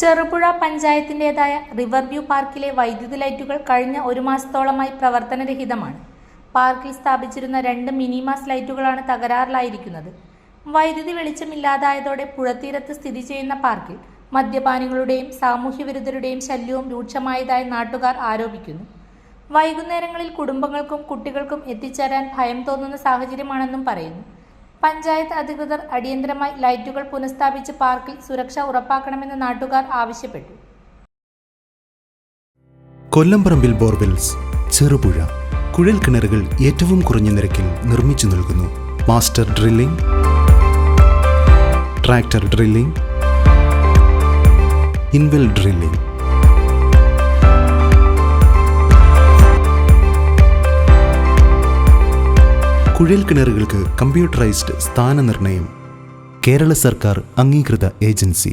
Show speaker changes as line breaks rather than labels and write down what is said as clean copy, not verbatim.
Cherupuzha പഞ്ചായത്തിൻ്റെതായ riverview പാർക്കിലെ വൈദ്യുതി ലൈറ്റുകൾ കഴിഞ്ഞ ഒരു മാസത്തോളമായി പ്രവർത്തനരഹിതമാണ്. പാർക്കിൽ സ്ഥാപിച്ചിരുന്ന 2 മിനിമാസ് ലൈറ്റുകളാണ് തകരാറിലായിരിക്കുന്നത്. വൈദ്യുതി വെളിച്ചമില്ലാതായതോടെ പുഴത്തീരത്ത് സ്ഥിതി ചെയ്യുന്ന പാർക്കിൽ മദ്യപാനികളുടെയും സാമൂഹ്യവിരുദ്ധരുടെയും ശല്യവും രൂക്ഷമായതായി നാട്ടുകാർ ആരോപിക്കുന്നു. വൈകുന്നേരങ്ങളിൽ കുടുംബങ്ങൾക്കും കുട്ടികൾക്കും എത്തിച്ചേരാൻ ഭയം തോന്നുന്ന സാഹചര്യമാണെന്നും പറയുന്നു. പഞ്ചായത്ത് അധികൃതർ അടിയന്തരമായി ലൈറ്റുകൾ പുനഃസ്ഥാപിച്ച് പാർക്കിൽ സുരക്ഷ ഉറപ്പാക്കണമെന്ന് നാട്ടുകാർ ആവശ്യപ്പെട്ടു.
കൊല്ലംപറമ്പിൽ ബോർവെൽസ്, ചെറുപുഴ. കുഴൽ കിണറുകൾ ഏറ്റവും കുറഞ്ഞ നിരക്കിൽ നിർമ്മിച്ചു നൽകുന്നു. Master drilling, tractor drilling, ഇൻവെൽ drilling. കുഴൽ കിണറുകൾക്ക് കമ്പ്യൂട്ടറൈസ്ഡ് സ്ഥാനനിർണ്ണയം. കേരള സർക്കാർ അംഗീകൃത ഏജൻസി.